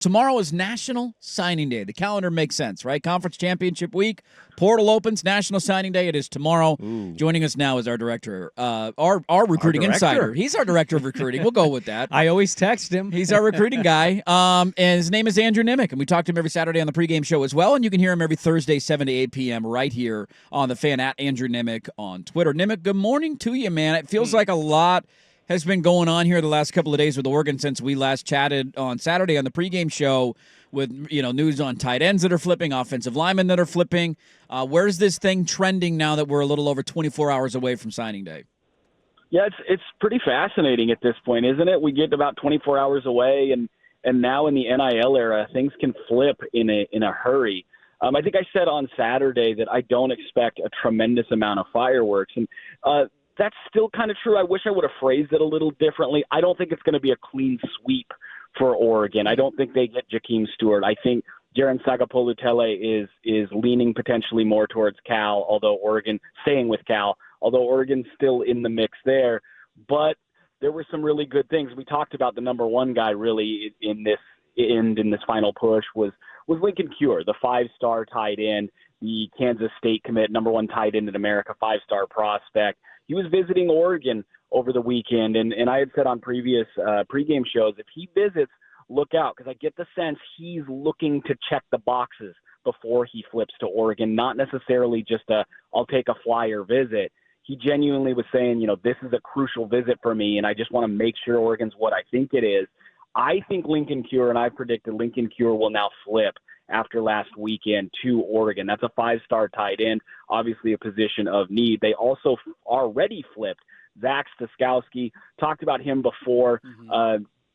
Tomorrow is National Signing Day. The calendar makes sense, right? Conference Championship Week, portal opens, National Signing Day. It is tomorrow. Ooh. Joining us now is our director, our recruiting insider. He's our director of recruiting. We'll go with that. I always text him. He's our recruiting guy. And his name is Andrew Nemec, and we talk to him every Saturday on the pregame show as well. And you can hear him every Thursday, 7 to 8 p.m. right here on the Fan at Andrew Nemec on Twitter. Nemec, good morning to you, man. It feels like a lot has been going on here the last couple of days with Oregon since we last chatted on Saturday on the pregame show with, news on tight ends that are flipping, offensive linemen that are flipping. Where's this thing trending now that we're a little over 24 hours away from signing day? Yeah, it's pretty fascinating at this point, isn't it? We get about 24 hours away, and now in the NIL era, things can flip in a hurry. I think I said on Saturday that I don't expect a tremendous amount of fireworks, and that's still kind of true. I wish I would have phrased it a little differently. I don't think it's going to be a clean sweep for Oregon. I don't think they get Jakeem Stewart. I think Jaren Sagapolu-Tele is leaning potentially more towards Cal, although Oregon's still in the mix there. But there were some really good things. We talked about the number one guy really in this final push was Lincoln Cure, the 5-star tight end, the Kansas State commit, number one tight end in America, 5-star prospect. He was visiting Oregon over the weekend, and I had said on previous pregame shows, if he visits, look out, because I get the sense he's looking to check the boxes before he flips to Oregon, not necessarily just I'll take a flyer visit. He genuinely was saying, this is a crucial visit for me, and I just want to make sure Oregon's what I think it is. I think Lincoln Cure, and I predicted Lincoln Cure will now flip after last weekend to Oregon. That's a 5-star tight end, obviously a position of need. They also already flipped Zach Staskowski. Talked about him before.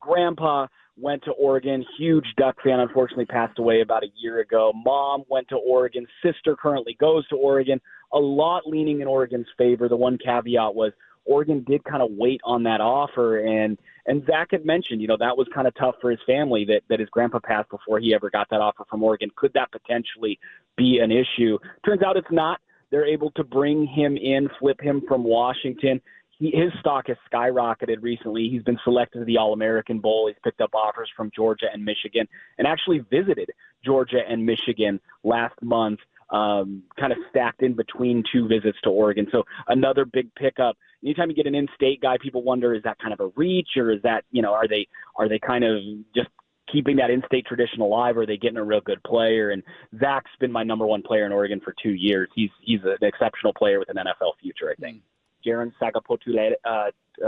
Grandpa went to Oregon, huge Duck fan, unfortunately passed away about a year ago. Mom went to Oregon. Sister currently goes to Oregon. A lot leaning in Oregon's favor. The one caveat was Oregon did kind of wait on that offer, and Zach had mentioned, that was kind of tough for his family that his grandpa passed before he ever got that offer from Oregon. Could that potentially be an issue? Turns out it's not. They're able to bring him in, flip him from Washington. His stock has skyrocketed recently. He's been selected to the All-American Bowl. He's picked up offers from Georgia and Michigan, and actually visited Georgia and Michigan last month, kind of stacked in between two visits to Oregon. So another big pickup. Anytime you get an in-state guy, people wonder, is that kind of a reach, or is that, are they kind of just keeping that in-state tradition alive, or are they getting a real good player? And Zach's been my number one player in Oregon for 2 years. He's an exceptional player with an NFL future, I think. Jaren Sagapolu-Tele,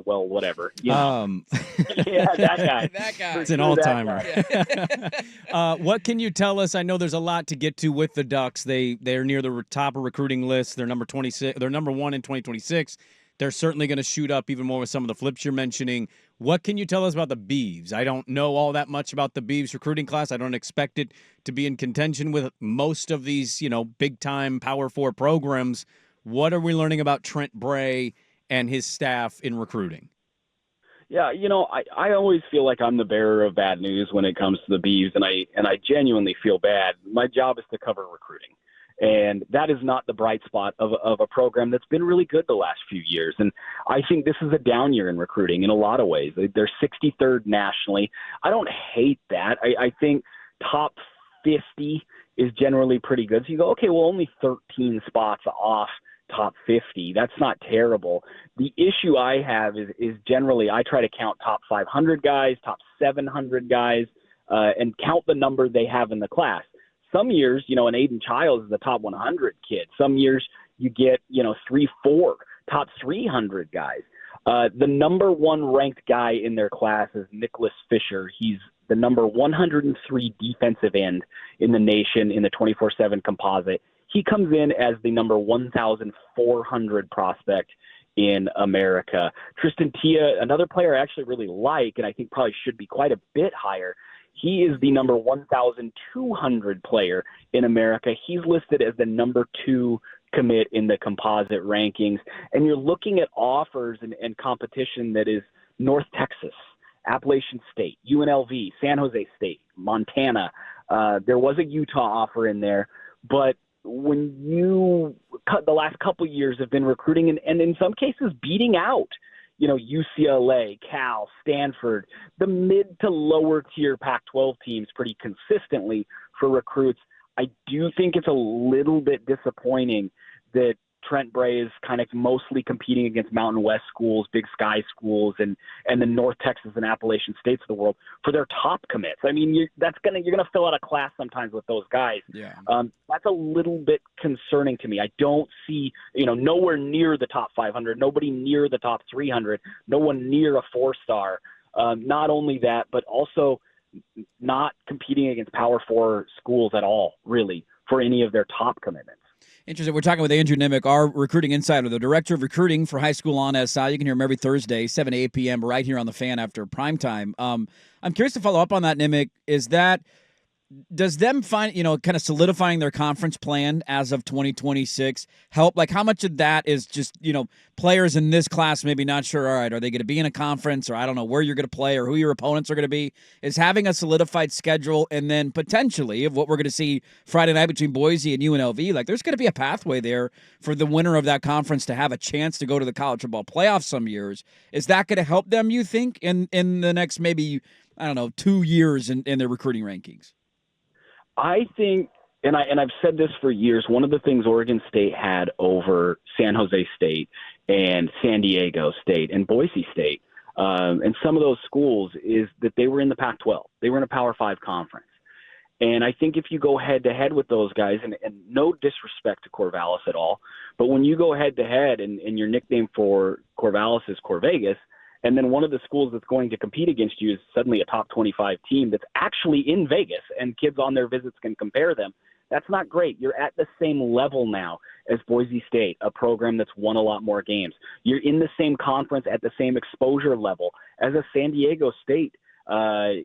whatever. Yeah, that guy. That guy. It's an all-timer. What can you tell us? I know there's a lot to get to with the Ducks. They're near the top of recruiting lists. They're number 26. They're number 1 in 2026. They're certainly going to shoot up even more with some of the flips you're mentioning. What can you tell us about the Beavs? I don't know all that much about the Beavs recruiting class. I don't expect it to be in contention with most of these, big-time Power 4 programs. What are we learning about Trent Bray and his staff in recruiting? Yeah, I always feel like I'm the bearer of bad news when it comes to the Beavs, and I genuinely feel bad. My job is to cover recruiting. And that is not the bright spot of a program that's been really good the last few years. And I think this is a down year in recruiting in a lot of ways. They're 63rd nationally. I don't hate that. I think top 50 is generally pretty good. So you go, okay, well, only 13 spots off top 50. That's not terrible. The issue I have is generally I try to count top 500 guys, top 700 guys, and count the number they have in the class. Some years, an Aiden Childs is the top 100 kid. Some years you get, 3-4 top 300 guys. The number one ranked guy in their class is Nicholas Fisher. He's the number 103 defensive end in the nation in the 24/7 composite. He comes in as the number 1,400 prospect in America. Tristan Tia, another player I actually really like, and I think probably should be quite a bit higher. He is the number 1,200 player in America. He's listed as the number 2 commit in the composite rankings. And you're looking at offers and competition that is North Texas, Appalachian State, UNLV, San Jose State, Montana. There was a Utah offer in there. But when you cut the last couple years have been recruiting and in some cases beating out UCLA, Cal, Stanford, the mid to lower tier Pac-12 teams pretty consistently for recruits. I do think it's a little bit disappointing that Trent Bray is kind of mostly competing against Mountain West schools, Big Sky schools, and the North Texas and Appalachian states of the world for their top commits. I mean, you're gonna fill out a class sometimes with those guys. Yeah. That's a little bit concerning to me. I don't see, nowhere near the top 500, nobody near the top 300, no one near a 4-star. Not only that, but also not competing against Power 4 schools at all, really, for any of their top commitments. Interesting. We're talking with Andrew Nemec, our recruiting insider, the director of recruiting for High School on SI. You can hear him every Thursday, 7 to 8 p.m. right here on the Fan after primetime. I'm curious to follow up on that, Nemec. Does them find, kind of solidifying their conference plan as of 2026 help? Like, how much of that is just, players in this class maybe not sure, all right, are they going to be in a conference, or I don't know where you're going to play or who your opponents are going to be? Is having a solidified schedule and then potentially of what we're going to see Friday night between Boise and UNLV, like there's going to be a pathway there for the winner of that conference to have a chance to go to the college football playoff some years. Is that going to help them, you think, in the next maybe, 2 years in their recruiting rankings? I think, and I've said this for years, one of the things Oregon State had over San Jose State and San Diego State and Boise State and some of those schools is that they were in the Pac-12. They were in a Power 5 conference. And I think if you go head-to-head with those guys, and no disrespect to Corvallis at all, but when you go head-to-head and your nickname for Corvallis is Corvegas, and then one of the schools that's going to compete against you is suddenly a top 25 team that's actually in Vegas and kids on their visits can compare them. That's not great. You're at the same level now as Boise State, a program that's won a lot more games. You're in the same conference at the same exposure level as a San Diego State.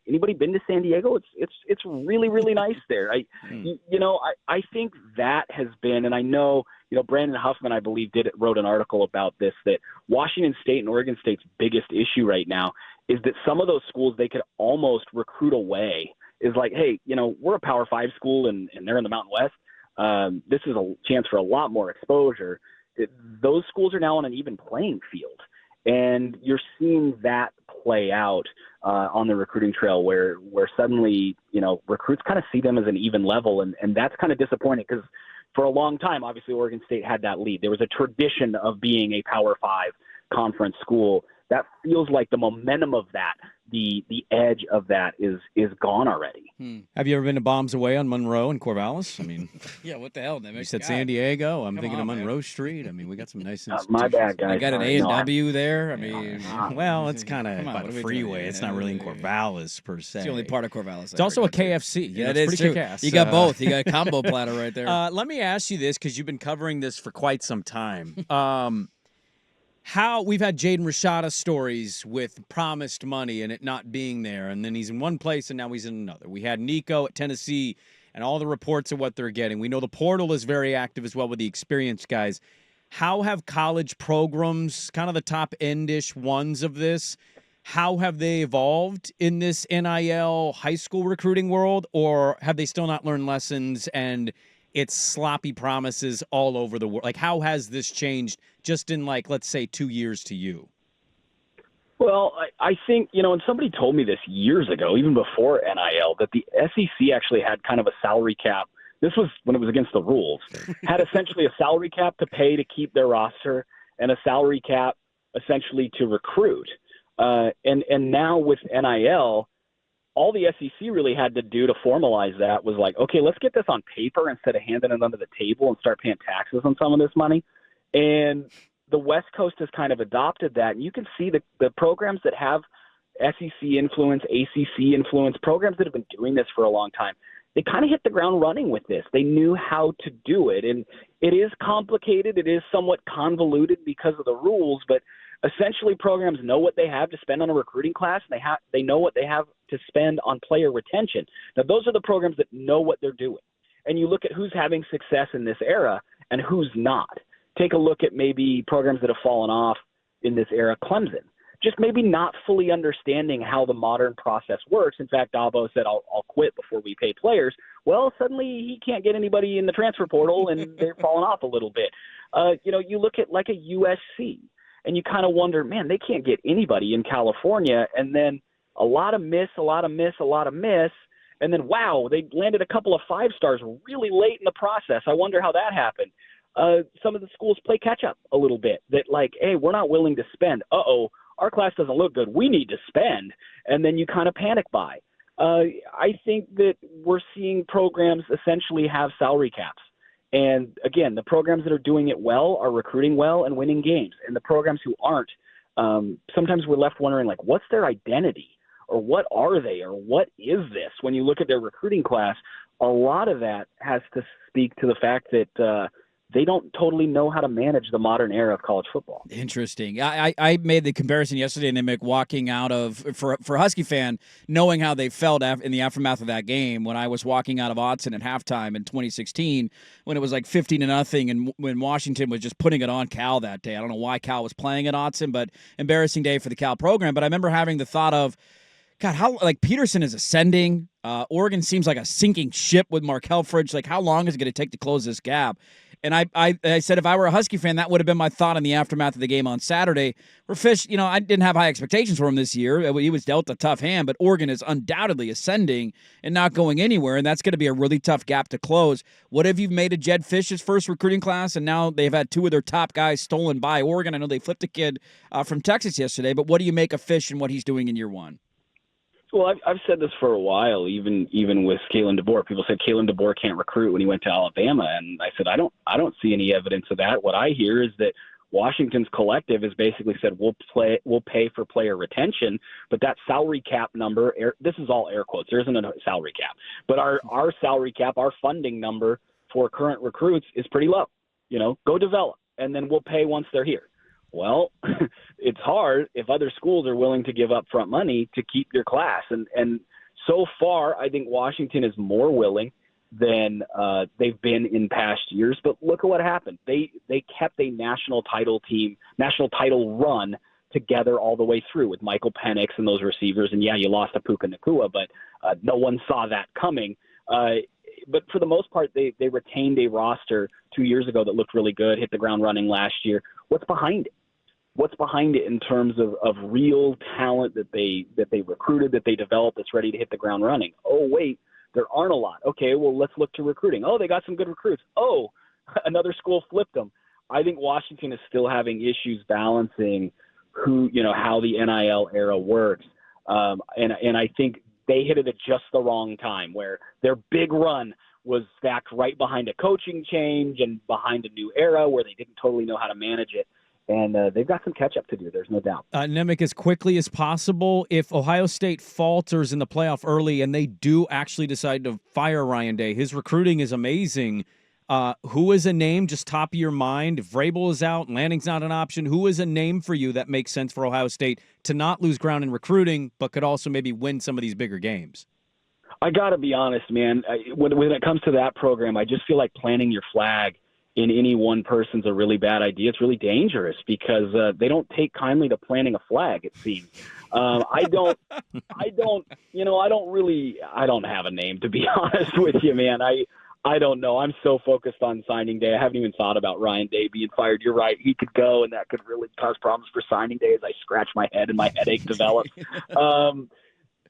Anybody been to San Diego? It's really, really nice there. I think that has been, and I know, Brandon Huffman, I believe, wrote an article about this, that Washington State and Oregon State's biggest issue right now is that some of those schools they could almost recruit away. Is like, hey, we're a Power 5 school and they're in the Mountain West. This is a chance for a lot more exposure. Those schools are now on an even playing field. And you're seeing that play out on the recruiting trail where suddenly, recruits kind of see them as an even level. And that's kind of disappointing because for a long time, obviously, Oregon State had that lead. There was a tradition of being a Power 5 conference school. That feels like the momentum of that, the edge of that is gone already. Have you ever been to Bombs Away on Monroe and Corvallis? I mean, yeah, what the hell, Nemec? You said San Diego. I'm thinking of Monroe Street. I mean, we got some nice institutions. My bad, guys. I got an A&W there. I mean, well, it's kind of by the freeway. It's not really in Corvallis per se. It's the only part of Corvallis. It's also a KFC. Yeah, it is true. You got both. You got a combo platter right there. Let me ask you this, because you've been covering this for quite some time. How we've had Jaden Rashada stories with promised money and it not being there, and then he's in one place and now he's in another. We had Nico at Tennessee and all the reports of what they're getting. We know the portal is very active as well with the experienced guys. How have college programs, kind of the top end-ish ones of this, how have they evolved in this NIL high school recruiting world, or have they still not learned lessons and it's sloppy promises all over the world? Like, how has this changed just in, like, let's say 2 years to you? Well, I think, and somebody told me this years ago, even before NIL, that the SEC actually had kind of a salary cap. This was when it was against the rules. Had essentially a salary cap to pay to keep their roster and a salary cap essentially to recruit. And now with NIL, all the SEC really had to do to formalize that was like, okay, let's get this on paper instead of handing it under the table and start paying taxes on some of this money. And the West Coast has kind of adopted that. And you can see the programs that have SEC influence, ACC influence, programs that have been doing this for a long time, they kind of hit the ground running with this. They knew how to do it. And it is complicated. It is somewhat convoluted because of the rules, but essentially programs know what they have to spend on a recruiting class. And they know what they have to spend on player retention. Now, those are the programs that know what they're doing. And you look at who's having success in this era and who's not. Take a look at maybe programs that have fallen off in this era. Clemson, just maybe not fully understanding how the modern process works. In fact, Dabo said, I'll quit before we pay players. Well, suddenly he can't get anybody in the transfer portal, and they're falling off a little bit. You look at like a USC, And you kind of wonder, man, they can't get anybody in California. And then a lot of miss. And then, wow, they landed a couple of 5-stars really late in the process. I wonder how that happened. Some of the schools play catch up a little bit, that like, hey, we're not willing to spend. Our class doesn't look good. We need to spend. And then you kind of panic buy. I think that we're seeing programs essentially have salary caps. And again, the programs that are doing it well are recruiting well and winning games. And the programs who aren't, sometimes we're left wondering, like, what's their identity? Or what are they? Or what is this? When you look at their recruiting class, a lot of that has to speak to the fact that they don't totally know how to manage the modern era of college football. Interesting. I made the comparison yesterday, Nemec, walking out of, for a Husky fan, knowing how they felt in the aftermath of that game when I was walking out of Autzen at halftime in 2016 when it was like 15-0 and when Washington was just putting it on Cal that day. I don't know why Cal was playing at Autzen, but embarrassing day for the Cal program. But I remember having the thought of, God, how like Peterson is ascending. Oregon seems like a sinking ship with Mark Helfrich. Like, how long is it going to take to close this gap? And I said if I were a Husky fan, that would have been my thought in the aftermath of the game on Saturday. Where Fish, I didn't have high expectations for him this year. He was dealt a tough hand, but Oregon is undoubtedly ascending and not going anywhere, and that's going to be a really tough gap to close. What have you made of Jed Fish's first recruiting class? And now they've had 2 of their top guys stolen by Oregon. I know they flipped a kid from Texas yesterday, but what do you make of Fish and what he's doing in year one? Well, I've said this for a while, even with Kalen DeBoer. People said Kalen DeBoer can't recruit when he went to Alabama, and I said I don't see any evidence of that. What I hear is that Washington's collective has basically said we'll pay for player retention, but that salary cap number, this is all air quotes, there isn't a salary cap, but our salary cap, our funding number for current recruits is pretty low. Go develop, and then we'll pay once they're here. Well, it's hard if other schools are willing to give up front money to keep your class. And so far, I think Washington is more willing than they've been in past years. But look at what happened. They kept a national title run together all the way through with Michael Penix and those receivers. And, yeah, you lost to Puka Nacua, but no one saw that coming. But for the most part, they retained a roster 2 years ago that looked really good, hit the ground running last year. What's behind it? What's behind it in terms of real talent that they recruited, that they developed, that's ready to hit the ground running? Oh, wait, there aren't a lot. Okay, well, let's look to recruiting. Oh, they got some good recruits. Oh, another school flipped them. I think Washington is still having issues balancing how the NIL era works. And I think they hit it at just the wrong time, where their big run was stacked right behind a coaching change and behind a new era where they didn't totally know how to manage it. And they've got some catch-up to do, there's no doubt. Nemec, as quickly as possible, if Ohio State falters in the playoff early and they do actually decide to fire Ryan Day, his recruiting is amazing. Who is a name just top of your mind? If Vrabel is out, Lanning's not an option, who is a name for you that makes sense for Ohio State to not lose ground in recruiting but could also maybe win some of these bigger games? I got to be honest, man. When it comes to that program, I just feel like planting your flag in any one person's a really bad idea. It's really dangerous because they don't take kindly to planting a flag, it seems. I don't have a name, to be honest with you, man. I don't know. I'm so focused on signing day. I haven't even thought about Ryan Day being fired. You're right. He could go, and that could really cause problems for signing day as I scratch my head and my headache develops.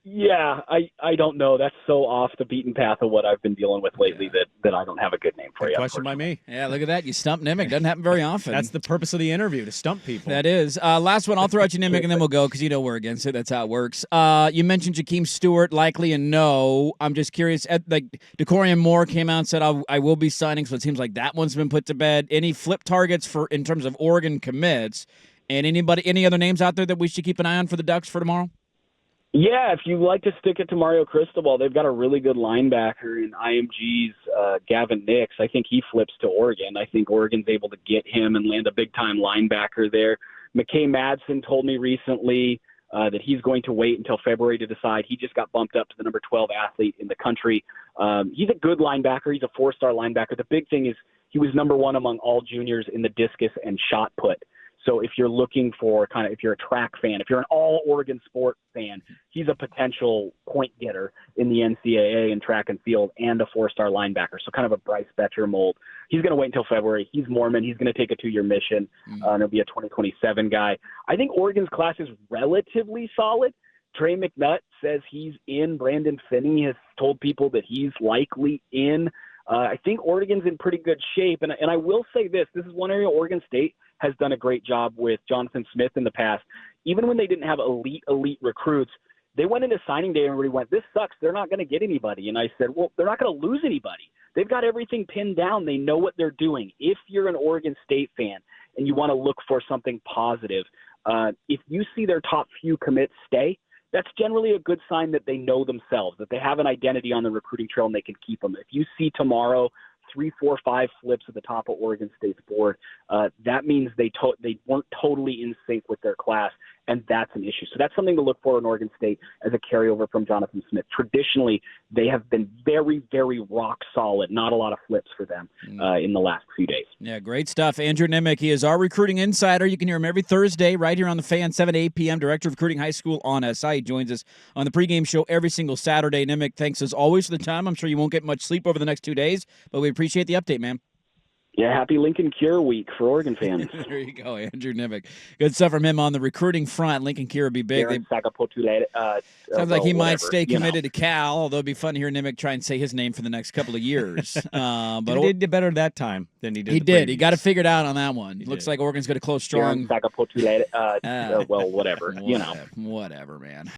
Yeah, I don't know. That's so off the beaten path of what I've been dealing with lately that I don't have a good name for you. Question by me. Yeah, look at that. You stumped Nemec. Doesn't happen very often. That's the purpose of the interview, to stump people. That is. Last one, I'll throw at you, Nemec, and then we'll go because we're against it. That's how it works. You mentioned Jakeem Stewart, likely a no. I'm just curious. DeCorian Moore came out and said, I will be signing, so it seems like that one's been put to bed. Any flip targets in terms of Oregon commits? And any other names out there that we should keep an eye on for the Ducks for tomorrow? Yeah, if you like to stick it to Mario Cristobal, they've got a really good linebacker in IMG's Gavin Nix. I think he flips to Oregon. I think Oregon's able to get him and land a big-time linebacker there. McKay Madsen told me recently that he's going to wait until February to decide. He just got bumped up to the number 12 athlete in the country. He's a good linebacker. He's a 4-star linebacker. The big thing is he was number 1 among all juniors in the discus and shot put. So if you're looking for if you're a track fan, if you're an all Oregon sport fan, he's a potential point getter in the NCAA in track and field and a 4-star linebacker. So kind of a Bryce Betcher mold. He's going to wait until February. He's Mormon. He's going to take a 2-year mission, and he'll be a 2027 guy. I think Oregon's class is relatively solid. Trey McNutt says he's in. Brandon Finney has told people that he's likely in. I think Oregon's in pretty good shape. And I will say this is one area Oregon State has done a great job with Jonathan Smith in the past. Even when they didn't have elite recruits, they went into signing day and everybody went, this sucks. They're not going to get anybody. And I said, well, they're not going to lose anybody. They've got everything pinned down. They know what they're doing. If you're an Oregon State fan and you want to look for something positive, if you see their top few commits stay, that's generally a good sign that they know themselves, that they have an identity on the recruiting trail and they can keep them. If you see tomorrow 3, 4, 5 flips at the top of Oregon State's board, that means they weren't totally in sync with their class, and that's an issue. So that's something to look for in Oregon State as a carryover from Jonathan Smith. Traditionally, they have been very, very rock solid. Not a lot of flips for them in the last few days. Yeah, great stuff. Andrew Nemec, he is our recruiting insider. You can hear him every Thursday right here on the Fan, 7 to 8 p.m., Director of Recruiting High School on SI. He joins us on the pregame show every single Saturday. Nemec, thanks as always for the time. I'm sure you won't get much sleep over the next 2 days, but we appreciate the update, man. Yeah, happy Lincoln Cure Week for Oregon fans. There you go, Andrew Nemec. Good stuff from him on the recruiting front. Lincoln Cure would be big. Sounds like he might stay committed to Cal, although it'd be fun to hear Nemec try and say his name for the next couple of years. But he did better that time than he did. He did. He got it figured out on that one. Looks like Oregon's going to close strong. Well, whatever. Whatever, man.